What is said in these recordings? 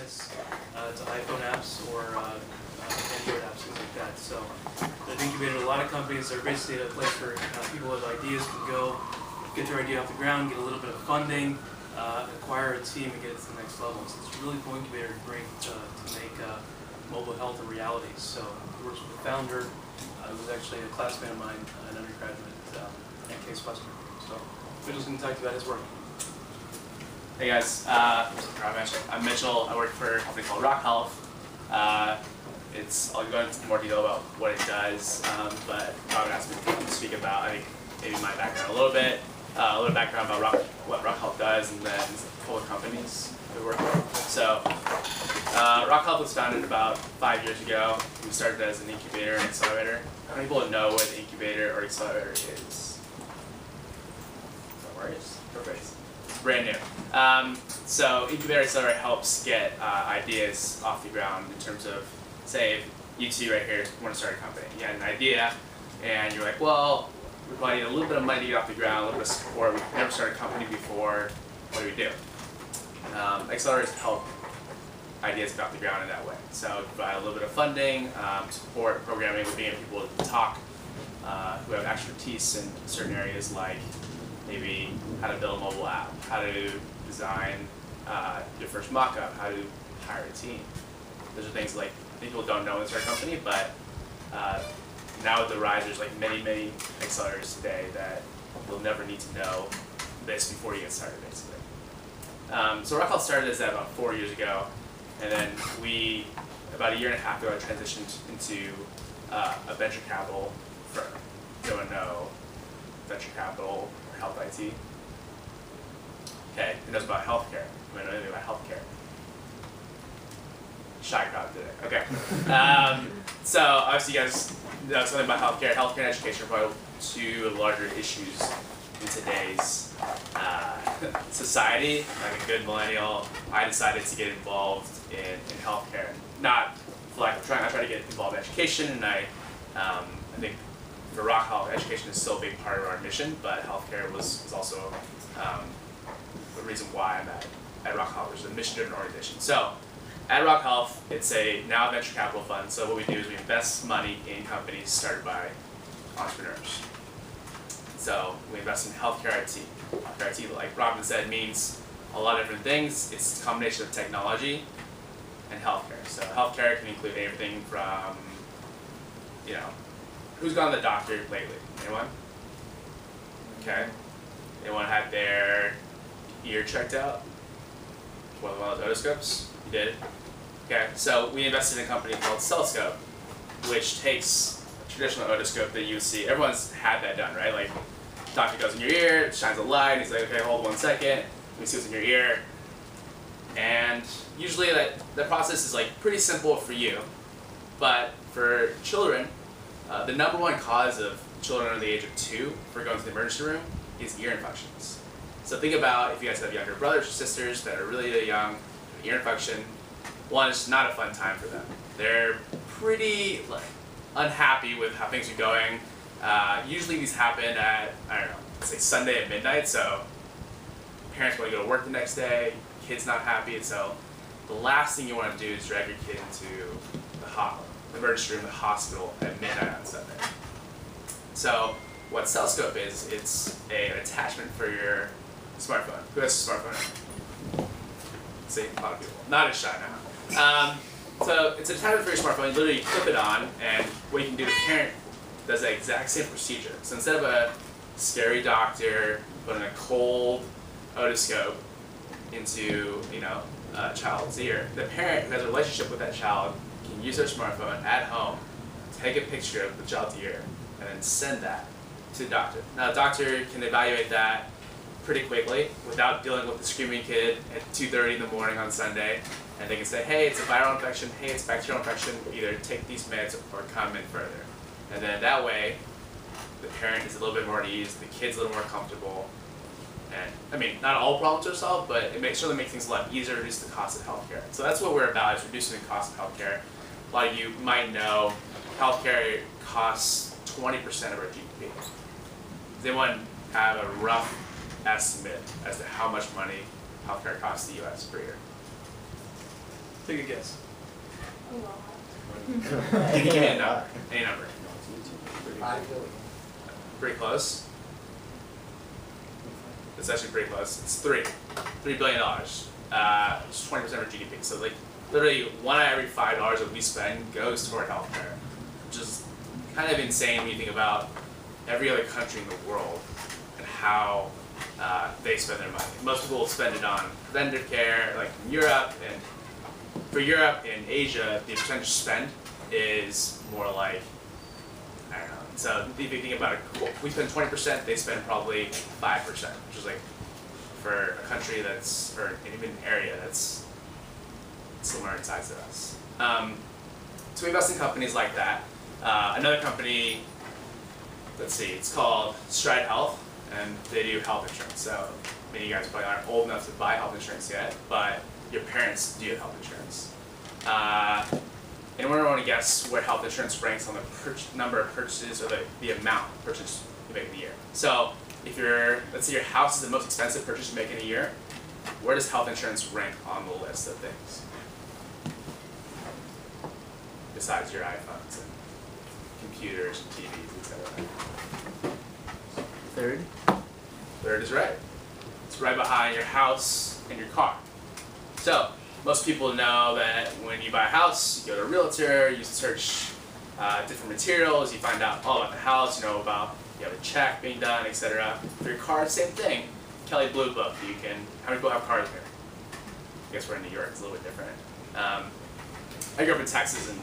iOS to iPhone apps or Android apps, things like that. So they've incubated a lot of companies. They're basically a place where people with ideas can go, get their idea off the ground, get a little bit of funding, acquire a team, and get it to the next level. So it's a really cool incubator to bring to make mobile health a reality. So it works with the founder, who was actually a classmate of mine, an undergraduate at Case Western. So Mitchell's going to talk to you about his work. Hey guys, I'm Mitchell. I work for a company called Rock Health. I'll go into more detail about what it does, but Robin asked me to speak about, I think, maybe my background a little bit background about what Rock Health does, and then a couple of companies we work with. So, Rock Health was founded about 5 years ago. We started as an incubator and accelerator. How many people know what an incubator or accelerator is? No worries. Perfect. It's brand new. So incubator accelerator helps get ideas off the ground in terms of, say, you two right here want to start a company. You had an idea, and you're like, well, we probably need a little bit of money to get off the ground, a little bit of support. We've never started a company before. What do we do? Accelerators help ideas get off the ground in that way. So provide a little bit of funding, support, programming, with being people to talk who have expertise in certain areas, like maybe how to build a mobile app, how to design your first mock-up, how to hire a team. Those are things like people don't know when they start a company, but now with the rise, there's like many accelerators today that you'll never need to know this before you get started, basically. So Rock Health started this about 4 years ago, and then we, about a year and a half ago, I transitioned into a venture capital firm. Anyone know venture capital or health IT? Okay, who knows about healthcare? Anyone know anything about healthcare? Shy crowd today. Okay. So obviously you guys know something about healthcare. Healthcare and education are probably two larger issues in today's society. Like a good millennial, I decided to get involved in healthcare. Not for lack of trying. I try to get involved in education, and I think for Rock Health, education is still a big part of our mission, but healthcare was also the reason why I'm at Rock Health, which is a mission-driven organization. So at Rock Health, it's now a venture capital fund. So what we do is we invest money in companies started by entrepreneurs. So we invest in healthcare IT. Healthcare IT, like Robin said, means a lot of different things. It's a combination of technology and healthcare. So healthcare can include everything from, who's gone to the doctor lately? Anyone? Okay. Anyone had their ear checked out? One of those otoscopes? You did? Okay, so we invested in a company called Cellscope, which takes a traditional otoscope that you would see. Everyone's had that done, right? Like, doctor goes in your ear, shines a light, he's like, okay, hold 1 second, let me see what's in your ear. And usually that process is like pretty simple for you, but for children, the #1 cause of children under the age of 2 for going to the emergency room is ear infections. So think about if you guys have younger brothers or sisters that are really young, ear infection. One, it's not a fun time for them. They're pretty unhappy with how things are going. Usually these happen at, say Sunday at midnight, so parents want to go to work the next day, kid's not happy, and so the last thing you want to do is drag your kid into the emergency room, the hospital at midnight on Sunday. So what Cellscope is, it's an attachment for your smartphone. Who has a smartphone? See, a lot of people. Not as shy now. So it's an attachment for your smartphone. You literally clip it on, and what you can do, the parent does the exact same procedure. So instead of a scary doctor putting a cold otoscope into a child's ear, the parent who has a relationship with that child can use their smartphone at home, take a picture of the child's ear, and then send that to the doctor. Now the doctor can evaluate that pretty quickly without dealing with the screaming kid at 2:30 in the morning on Sunday, and they can say, hey, it's a viral infection, hey, it's a bacterial infection, either take these meds or come in further. And then that way, the parent is a little bit more at ease, the kid's a little more comfortable, and not all problems are solved, but it certainly makes things a lot easier to reduce the cost of healthcare. So that's what we're about, is reducing the cost of healthcare. A lot of you might know healthcare costs 20% of our GDP. Does anyone have a rough estimate as to how much money healthcare costs the US per year? Take a guess. Give me a number. Any number. 5 billion. Pretty close. It's actually pretty close. It's $3 billion. It's 20% of our GDP. So like literally 1 out of every $5 that we spend goes toward healthcare, which is kind of insane when you think about every other country in the world and how they spend their money. Most people will spend it on preventative care, like in Europe, and for Europe and Asia, the percentage spent is more like, I don't know. So if you think about it, we spend 20%, they spend probably 5%, which is like for a country that's, or even an area that's similar in size to us. So we invest in companies like that. Another company, let's see, it's called Stride Health, and they do health insurance. So many of you guys probably aren't old enough to buy health insurance yet, but your parents do have health insurance. Anyone want to guess where health insurance ranks on the number of purchases or the amount of purchase you make in a year? So if let's say your house is the most expensive purchase you make in a year, where does health insurance rank on the list of things? Besides your iPhones and computers and TVs, etc. Third. Third is right. It's right behind your house and your car. So most people know that when you buy a house, you go to a realtor, you search different materials, you find out all about the house, you know about you have a check being done, etc. For your car, same thing. Kelley Blue Book. You can. How many people have cars here? I guess we're in New York. It's a little bit different. I grew up in Texas, and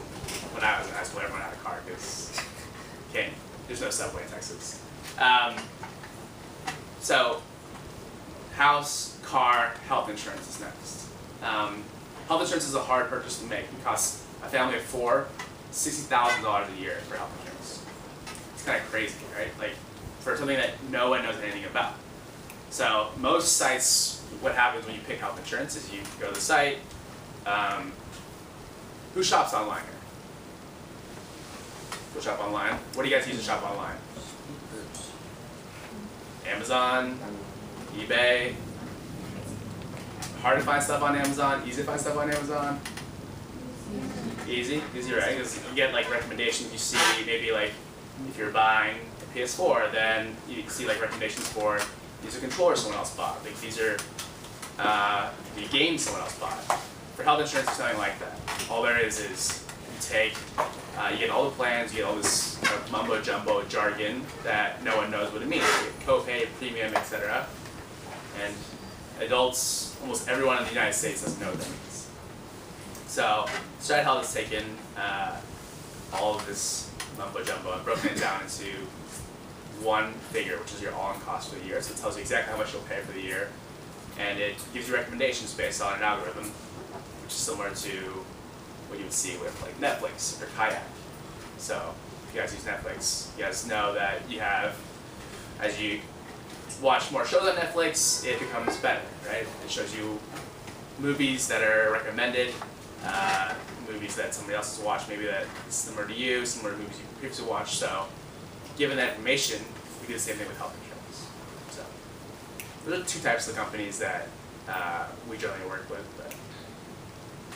when I was in high school, everyone had a car because there's no subway in Texas. So, house, car, health insurance is next. Health insurance is a hard purchase to make. It costs a family of 4 $60,000 a year for health insurance. It's kind of crazy, right? Like for something that no one knows anything about. So most sites, what happens when you pick health insurance is you go to the site. Who shops online here? Go shop online. What do you guys use to shop online? Amazon, eBay. Hard to find stuff on Amazon, easy to find stuff on Amazon. Easy, right? Because you get like recommendations. You see maybe like if you're buying a PS4, then you see like recommendations for these are controllers someone else bought. Like these are the games someone else bought. For health insurance, it's nothing like that. All there is you take, you get all the plans, you get all this mumbo jumbo jargon that no one knows what it means. You get copay, premium, etc. And adults, almost everyone in the United States doesn't know what that means. So Stride Health has taken all of this mumbo jumbo and broken it down into one figure, which is your all-in cost for the year. So it tells you exactly how much you'll pay for the year, and it gives you recommendations based on an algorithm, which is similar to what you would see with like Netflix or Kayak. So if you guys use Netflix, you guys know that you have, as you watch more shows on Netflix, it becomes better, right? It shows you movies that are recommended, movies that somebody else has watched, maybe that is similar to you, similar to movies you previously watched. So given that information, we do the same thing with health insurance. So those are two types of companies that we generally work with. But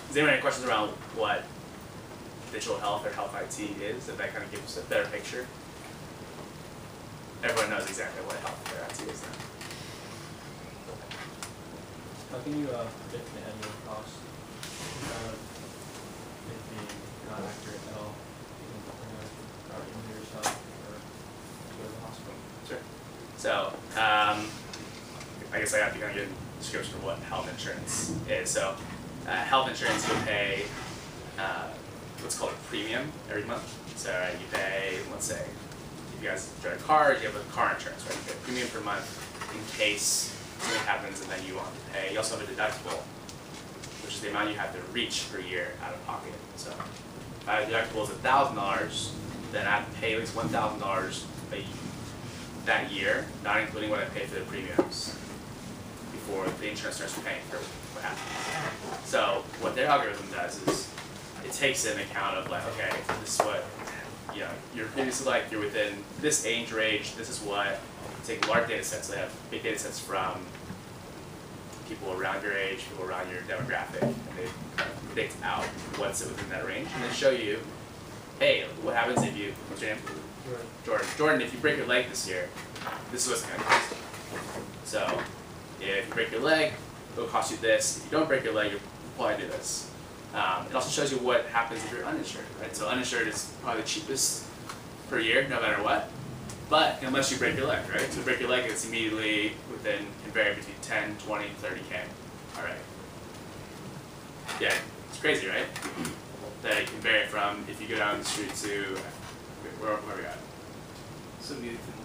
does anyone have any questions around what digital health or health IT is, if that kind of gives a better picture? Everyone knows exactly what healthcare IT is now. How can you predict the annual cost without it being not accurate at all? Not even to yourself or to the hospital. Sure. So, I guess I have to kind of give a description of what health insurance is. So, health insurance you pay what's called a premium every month. So you pay, let's say, if you guys drive a car, you have a car insurance, right? You pay a premium per month in case something happens and then you want to pay. You also have a deductible, which is the amount you have to reach per year out of pocket. So if my deductible is $1,000, then I have to pay at least $1,000 that year, not including what I pay for the premiums before the insurance starts paying for what happens. So what their algorithm does is it takes into account of like, okay, this is what you're previously like, you're within this age range, this is what, take large data sets, so they have big data sets from people around your age, people around your demographic, and they kind of predict out what's within that range, and then show you, hey, what happens if you, what's your name? Jordan, if you break your leg this year, this is what's going to cost you. So, if you break your leg, it'll cost you this. If you don't break your leg, you'll probably do this. It also shows you what happens if you're uninsured, right? So uninsured is probably the cheapest per year, no matter what. But unless you break your leg, right? So you break your leg, it's immediately within, can vary between 10, 20, 30K. All right. Yeah, it's crazy, right? That it can vary from, if you go down the street to, where we at? So you can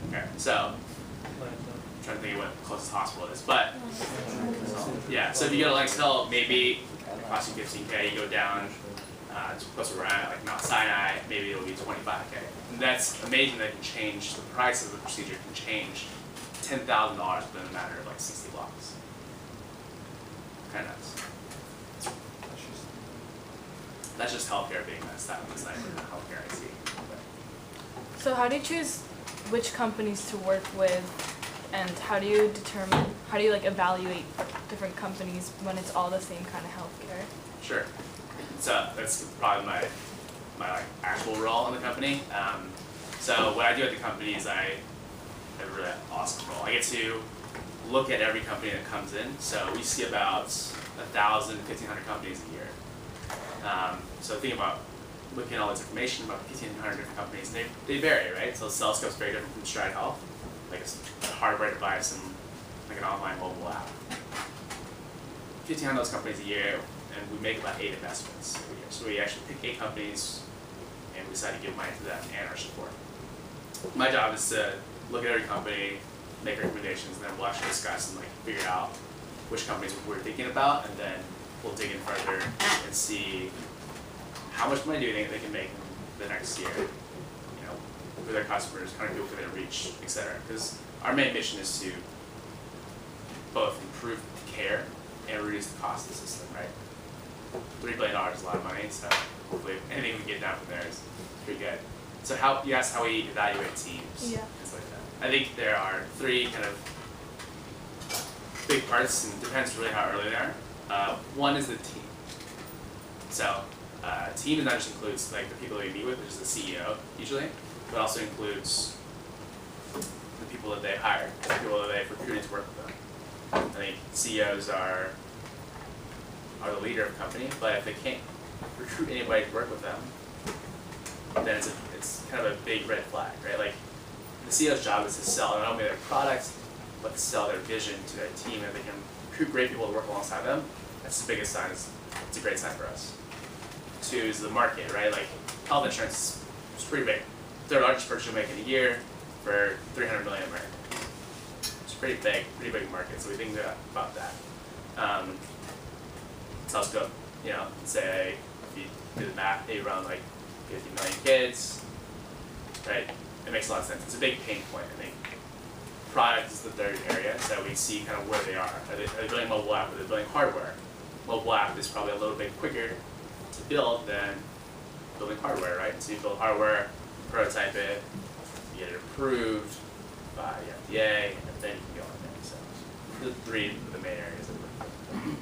Okay, so, I'm trying to think of what the closest hospital is, but, yeah, so if you go to Lenox Hill, maybe it costs you 15K, you go down, to close to where I'm at, like Mount Sinai, maybe it'll be 25K. And that's amazing that it can change, the price of the procedure can change $10,000 within a matter of like 60 blocks. Kind of nuts. That's just healthcare being messed up. It's not even healthcare I see. So how do you choose which companies to work with, and how do you like evaluate different companies when it's all the same kind of healthcare? Sure. So that's probably my like actual role in the company. So what I do at the company is I have a really awesome role. I get to look at every company that comes in. So we see about 1,000, 1,500 companies a year. So think about looking at all this information about 1,500 different companies. And they vary, right? So Cellscope's very different from Stride Health, like a hardware device and like an online mobile app. 1,500 of those companies a year, and we make about 8 investments every year. So we actually pick 8 companies, and we decide to give money to them and our support. My job is to look at every company, make recommendations, and then we'll actually discuss and like figure out which companies we're thinking about, and then we'll dig in further and see how much money do you think they can make in the next year, you know, with their customers, how many people can they reach, et cetera. Because our main mission is to both improve care and reduce the cost of the system, right? $3 billion is a lot of money, so hopefully anything we get down from there is pretty good. So you asked how we evaluate teams, Yeah. things like that. I think there are 3 kind of big parts, and it depends really how early they are. One is the team. So team not just includes like the people that we meet with, which is the CEO usually, but also includes the people that they hire, the people that they've recruited to work with them. I think CEOs are the leader of the company, but if they can't recruit anybody to work with them, then it's kind of a big red flag, right? Like the CEO's job is to sell not only their product, but to sell their vision to their team. If they can recruit great people to work alongside them, that's the biggest sign. It's a great sign for us. 2 is the market, right? Like health insurance is pretty big. 3rd largest purchase you'll make in a year for 300 million Americans. It's a pretty big market. So we think about that. Cellscope, you know, say if you do the math, they run like 50 million kids, right? It makes a lot of sense. It's a big pain point, I think. Product is the 3rd area, so we see kind of where they are. Are they building mobile app? Are they building hardware? Mobile app is probably a little bit quicker to build than building hardware, right? So you build hardware, prototype it, you get it approved by the FDA, and then you can go on there. So the 3 of the main areas that we're looking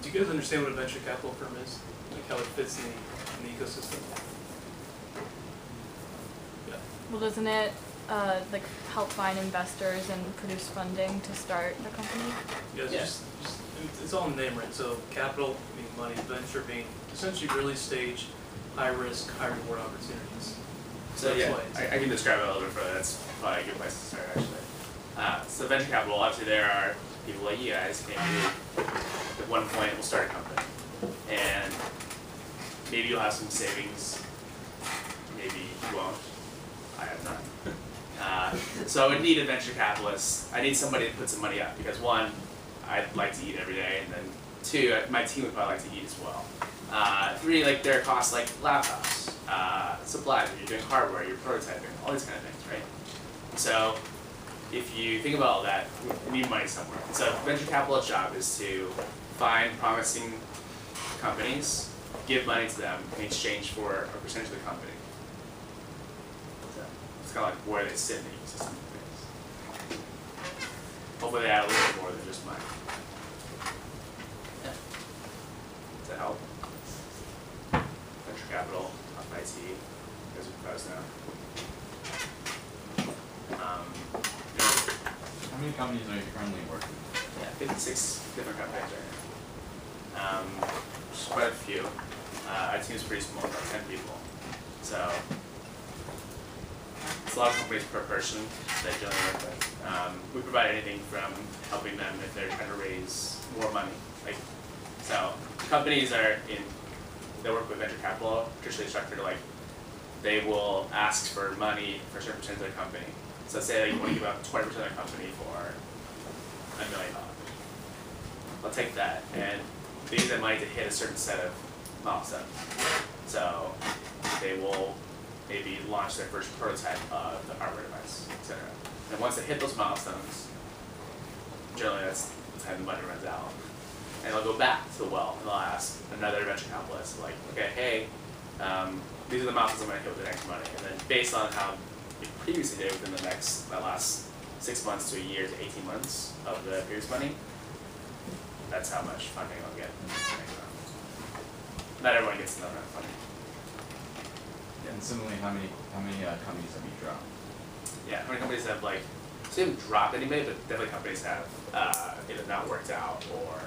Do you guys understand what a venture capital firm is? Like how it fits in the ecosystem? Yeah. Well, doesn't it like help find investors and produce funding to start a company? Yeah, it's all in the name, right? So capital being money, venture being essentially early stage, high risk, high reward opportunities. So that's yeah, why it's- I can describe it a little bit further. That's probably a good place to start actually. So venture capital, obviously there are people like you guys who at one point will start a company. And maybe you'll have some savings, maybe you won't. I have none. So I would need a venture capitalist. I need somebody to put some money up because 1, I'd like to eat every day, and then 2, my team would probably like to eat as well. 3, like there are costs like laptops, supplies, if you're doing hardware, you're prototyping, all these kind of things, right? So if you think about all that, we need money somewhere. So venture capitalist's job is to find promising companies, give money to them in exchange for a percentage of the company. So it's kind of like where they sit in the ecosystem. hopefully they add a little bit more than just money. Yeah. Does that help? Venture capital, off IT, as we guys know. How many companies are you currently working with? Yeah, 56 different companies right now. There's quite a few. Our team's pretty small, about 10 people. So it's a lot of companies per person that generally work with. We provide anything from helping them if they're trying to raise more money. Like, so companies they work with venture capital, traditionally structured like they will ask for money for a certain percentage of their company. So say like you want to give up 20% of their company for $1 million. They'll take that and they use that money to hit a certain set of milestones. So they will maybe launch their first prototype of the hardware device, etc. And once they hit those milestones, generally that's the time the money runs out. And they'll go back to the well and they'll ask another venture capitalist, like, okay, hey, these are the milestones I'm going to hit with the next money. And then based on how you previously did within the last 6 months to a year to 18 months of the previous money, that's how much funding I'll get in this next round. Not everyone gets another round of funding. And similarly, how many companies have you dropped? Yeah, how many companies have like, so they haven't dropped anybody, but definitely companies have either not worked out or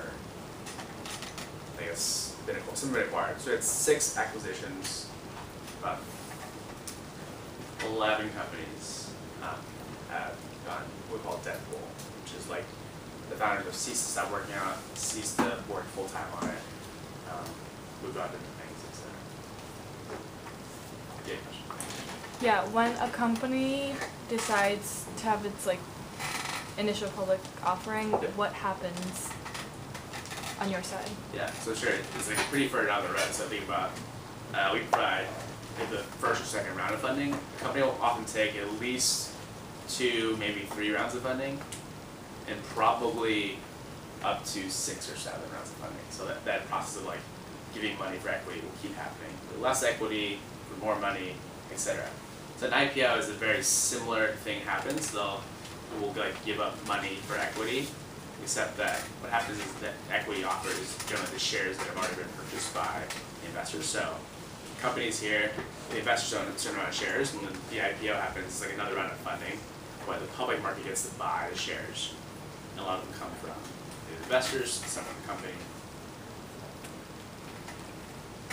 I guess been acquired. So it's 6 acquisitions, about 11 companies have gone what we call Deadpool, which is like the founders have ceased to stop working on it, ceased to work full time on it, moved on to different things, etc. Yeah, question. Yeah, when a company decides to have its like initial public offering, Yeah. what happens on your side? Yeah, so sure, it's like pretty far down the road. So think about we provide the first or second round of funding. The company will often take at least 2, maybe 3 rounds of funding, and probably up to 6 or 7 rounds of funding. So that process of like giving money for equity will keep happening. For less equity, for more money, etc. So an IPO is a very similar thing happens. We'll like give up money for equity, except that what happens is that equity offer is generally the shares that have already been purchased by the investors. So companies here, the investors own a certain amount of shares, and then the IPO happens, it's like another round of funding, where the public market gets to buy the shares. And a lot of them come from the investors, some from the company.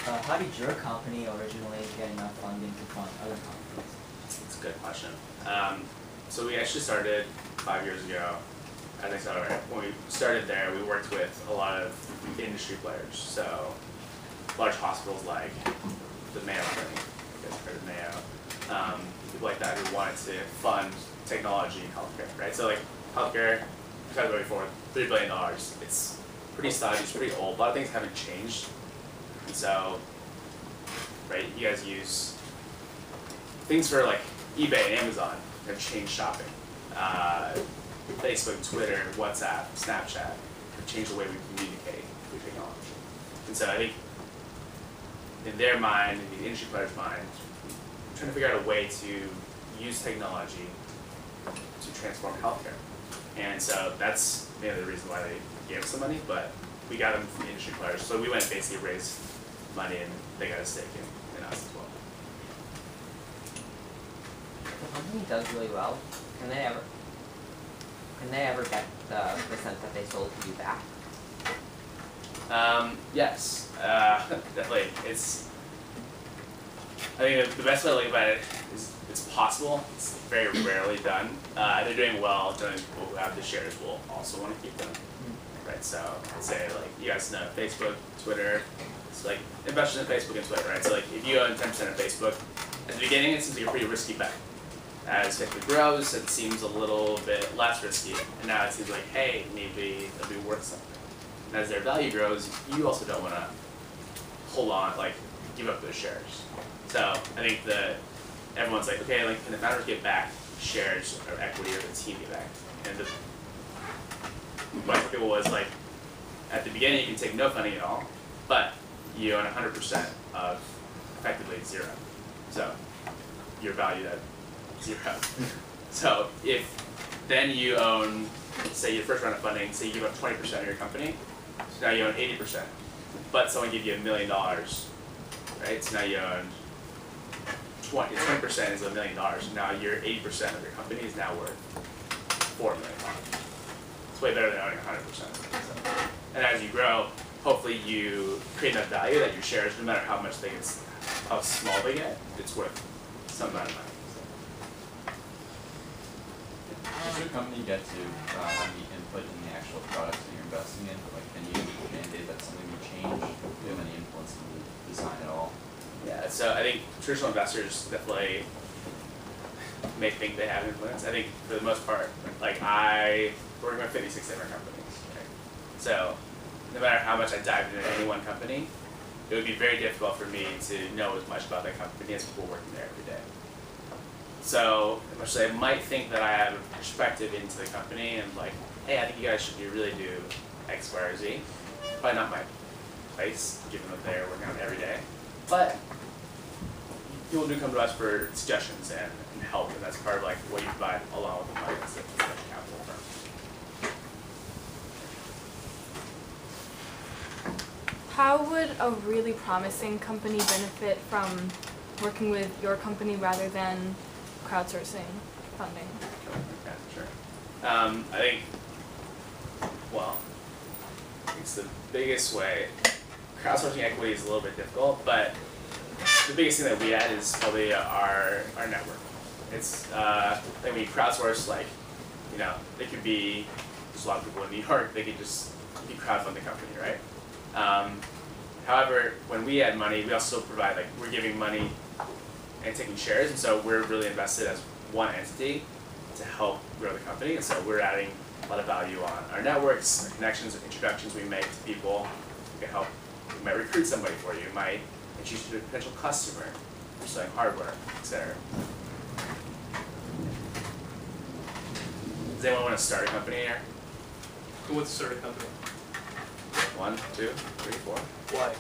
How did your company originally get enough funding to fund other companies? That's a good question. So we actually started 5 years ago as an accelerator. When we started there, we worked with a lot of industry players. So large hospitals like the Mayo Clinic, you guys heard of Mayo, people like that who wanted to fund technology in healthcare, right? So like healthcare, we talked about it before, $3 billion. It's pretty stodgy, it's pretty old. A lot of things haven't changed. And so, right, you guys use things for like eBay and Amazon have changed shopping. Facebook, Twitter, WhatsApp, Snapchat have changed the way we communicate with technology. And so I think in their mind, in the industry players' mind, we're trying to figure out a way to use technology to transform healthcare. And so that's maybe the reason why they gave us the money, but we got them from the industry players. So we went and basically raised money and they got a stake in us as well. If the company does really well, can they ever get the percent that they sold to you back? Yes, definitely. I think the best way to look about it is it's possible. It's very rarely done. They're doing well. Generally, people who have the shares will also want to keep them. Right, so I'd say like you guys know Facebook, Twitter, it's like investors in Facebook and Twitter, right? So like if you own 10% of Facebook, at the beginning it seems like a pretty risky bet. As Facebook grows, it seems a little bit less risky, and now it seems like, hey, maybe it'll be worth something. And as their value grows, you also don't want to hold on, like give up those shares. So I think everyone's like, okay, like can the founders get back shares or equity or the team get back? And the question for people was like, at the beginning you can take no funding at all, but you own 100% of effectively 0. So you're valued at 0. So if Then you own, say your first round of funding, say you give up 20% of your company, so now you own 80%. But someone gave you $1 million, right? So now you own 20% is $1 million. Now your 80% of your company is now worth $4 million. It's way better than owning 100%. And as you grow, hopefully you create enough value that your shares, no matter how much they get, how small they get, it's worth some amount of money. Does your company get to have any input in the actual products that you're investing in? Like, can you mandate that something be changed? Do you have any influence in the design at all? Yeah, so I think traditional investors definitely may think they have influence. I think for the most part, like I work with 56 different companies, right? So no matter how much I dive into any one company, it would be very difficult for me to know as much about that company as people working there every day. So as much as I might think that I have a perspective into the company and like, hey, I think you guys should really do X, Y, or Z, probably not my place, given that they're working on it every day. But people do come to us for suggestions and help, and that's part of like what you provide along with the money as a capital firm. How would a really promising company benefit from working with your company rather than crowdsourcing funding? Yeah, sure. I think, well, it's the biggest way. Crowdsourcing equity is a little bit difficult, but the biggest thing that we add is probably our network. It's when we crowdsource, like, you know, they could be, there's a lot of people in New York, they could just be crowdfund the company, right? However, when we add money, we also provide, like, we're giving money and taking shares, and so we're really invested as one entity to help grow the company, and so we're adding a lot of value on our networks, our connections, introductions we make to people. We can help, we might recruit somebody for you, we might introduce you to a potential customer, you're selling hardware, etc. Does anyone want to start a company here? Who wants to start a company? 1, 2, 3, 4. Why?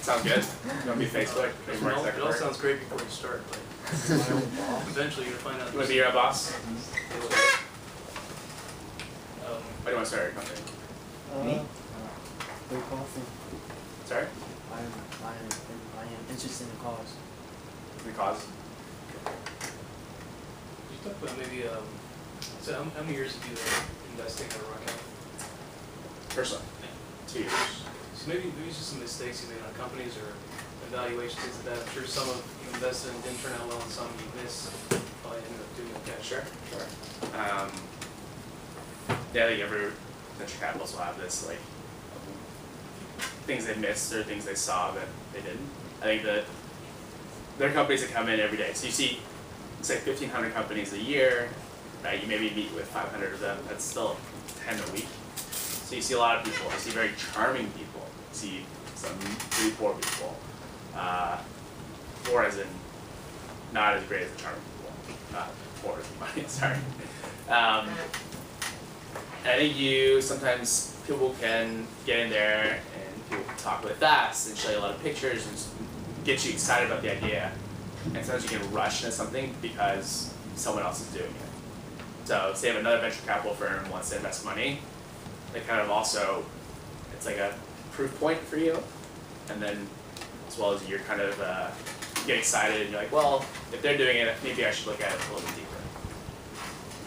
Sounds good. You want to be Facebook? Maybe Mark It all Zuckerberg? sounds great before you start, but eventually you're gonna find out. You want to be your own boss? Why Why do you want to start a company? Me? Great coffee. Sorry? I am interested in the cause. The cause? you talk about maybe, so how many years have you been investing in Rockout? Personally? 2 years. So maybe just some mistakes you made on companies or evaluations, things like that. I'm sure some of you invested in didn't turn out well and some you missed, probably ended up doing okay. Sure. Yeah, I think every venture capitalists will have this, like, things they missed or things they saw that they didn't. I think that there are companies that come in every day. So you see, say 1,500 companies a year, right? You maybe meet with 500 of them. That's still 10 a week. So you see a lot of people. You see very charming people. You see some really poor people. Poor as in not as great as the charming people. Not poor as in money, sorry. I think sometimes people can get in there and people can talk really fast and show you a lot of pictures and just get you excited about the idea. And sometimes you can rush into something because someone else is doing it. So say if another venture capital firm wants to invest money, they kind of also, it's like a proof point for you. And then as well as you're kind of get excited and you're like, well, if they're doing it, maybe I should look at it a little bit deeper.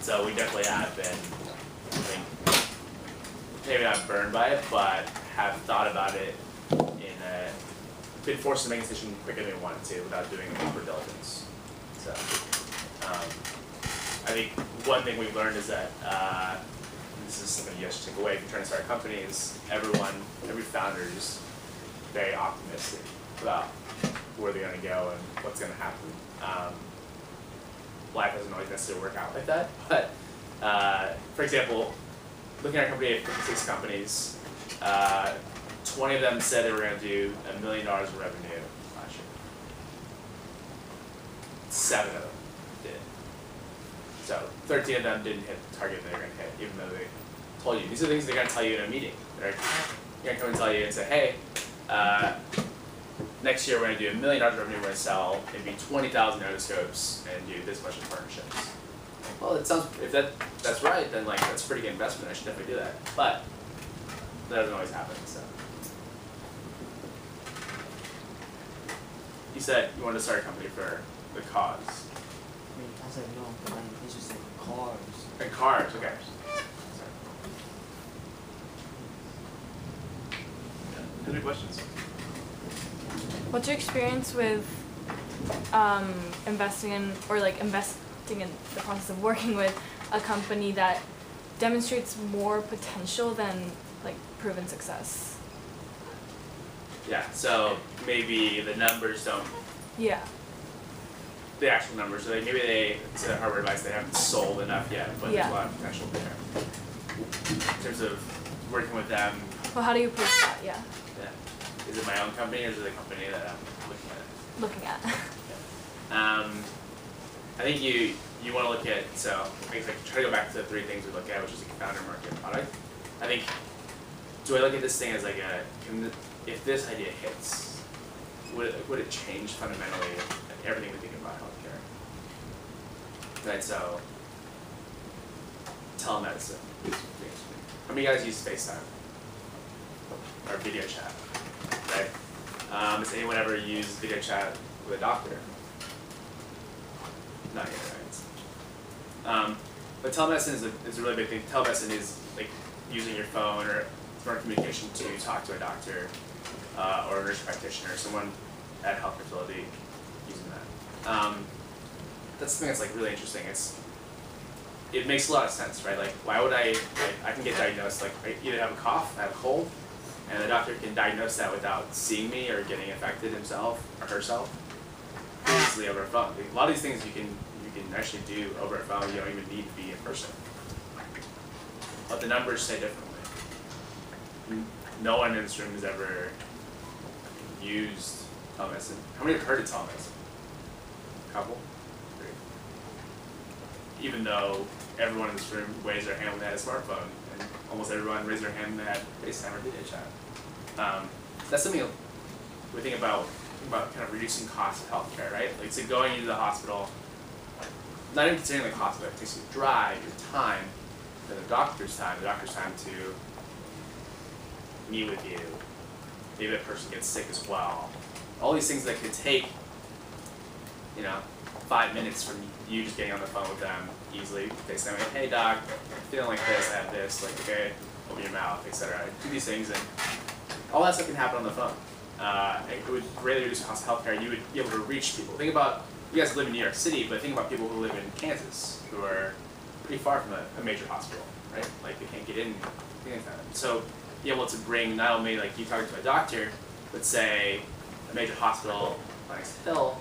So we definitely have been, I think, maybe not burned by it, but have thought about it been forced to make a decision quicker than we wanted to without doing proper diligence. So I think one thing we've learned is that this is something you guys should take away if you're trying to start a company is every founder is very optimistic about where they're going to go and what's going to happen. Life doesn't always necessarily work out like that, but for example, looking at our company at 56 companies, 20 of them said they were going to do $1 million in revenue last year. 7 of them did. So 13 of them didn't hit the target they were going to hit, even though they told you. These are things they're going to tell you in a meeting. They're going to come and tell you and say, hey, next year we're gonna do $1 million revenue, we're gonna sell maybe 20,000 otoscopes and do this much in partnerships. Well, it sounds, if that's right, then like that's a pretty good investment, I should definitely do that. But that doesn't always happen, so. You said you wanted to start a company for the cause. I mean, I said no, but I'm interested in cars. And cars, okay. Any questions? What's your experience with investing in, or like investing in the process of working with a company that demonstrates more potential than like proven success? Yeah, so maybe the numbers don't, Yeah. the actual numbers, so like maybe it's a hardware device, they haven't sold enough yet, but there's Yeah. a lot of potential there. In terms of working with them, Well, how do you approach that? Yeah. yeah. Is it my own company or is it a company that I'm looking at? Looking at. I think you want to look at, so I think like try to go back to the 3 things we look at, which is like founder, market, product. I think, do I look at this thing as like if this idea hits, would it change fundamentally everything we think about healthcare? Right, so telemedicine. How many guys use FaceTime or video chat? Right? Has anyone ever used video chat with a doctor? Not yet, right? But telemedicine is a really big thing. Telemedicine is like using your phone or smart communication to talk to a doctor or a nurse practitioner, someone at a health facility using that. That's something that's like really interesting. It makes a lot of sense, right? Like, why would I can get diagnosed, like, I either have a cough, I have a cold, and the doctor can diagnose that without seeing me or getting affected himself or herself easily over a phone. Like, a lot of these things you can actually do over a phone, you don't even need to be in person. But the numbers say differently. No one in this room has ever used telemedicine. How many have heard of telemedicine? A couple? 3. Even though everyone in this room raised their hand when they had a smartphone, and almost everyone raised their hand when they had FaceTime or video chat. That's something we think about kind of reducing costs of healthcare, right? Like, so going into the hospital, not even considering the cost of it, it takes you drive, your time, then the doctor's time to meet with you. Maybe that person gets sick as well. All these things that could take, 5 minutes from you just getting on the phone with them easily. They say, hey doc, I'm feeling like this, I have this, like, okay, open your mouth, etc. Do these things, and all that stuff can happen on the phone. It would greatly reduce the cost of healthcare. You would be able to reach people. Think about, you guys live in New York City, but think about people who live in Kansas, who are pretty far from a major hospital, right? Like, they can't get in, so be able to bring not only like you talking to a doctor, but say a major hospital on East Hill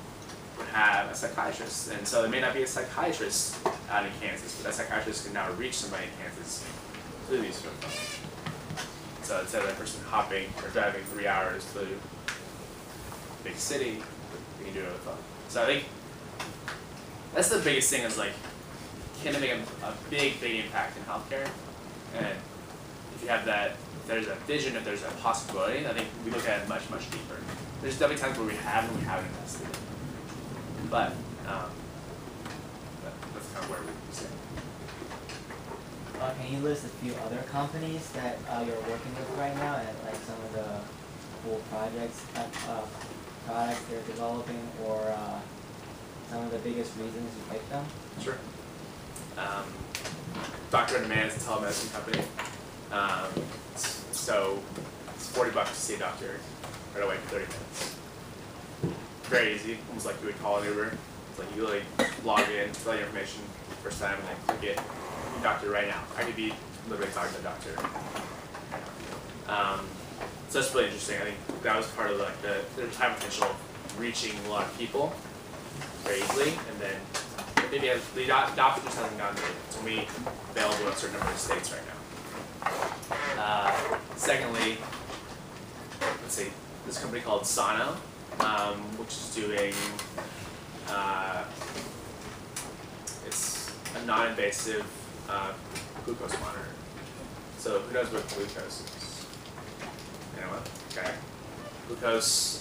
would have a psychiatrist, and so there may not be a psychiatrist out in Kansas, but that psychiatrist can now reach somebody in Kansas through these phones. So instead of that person hopping or driving 3 hours to a big city, we can do it over the phone. So I think that's the biggest thing, is like, can it make a big impact in healthcare? And if you have that, if there's a vision, if there's a possibility, I think we look at it much deeper. There's definitely times where we have and we haven't invested. But that's kind of where we sit. Can you list a few other companies that you're working with right now, and like some of the cool projects, products they're developing, or some of the biggest reasons you picked them? Sure. Doctor on Demand is a telemedicine company. So it's $40 to see a doctor right away for 30 minutes. Very easy, almost like you would call an Uber. It's like you literally log in, fill out your information first time, and then click it. Your doctor right now. I could be literally talking to a doctor. So that's really interesting. I think that was part of like the high potential of reaching a lot of people very easily, and then maybe the adoption just hasn't gotten there. It's only available in a certain number of states right now. Secondly, let's see, this company called Sono, which is doing, it's a non-invasive glucose monitor. So who knows what glucose is? Anyone? Okay. glucose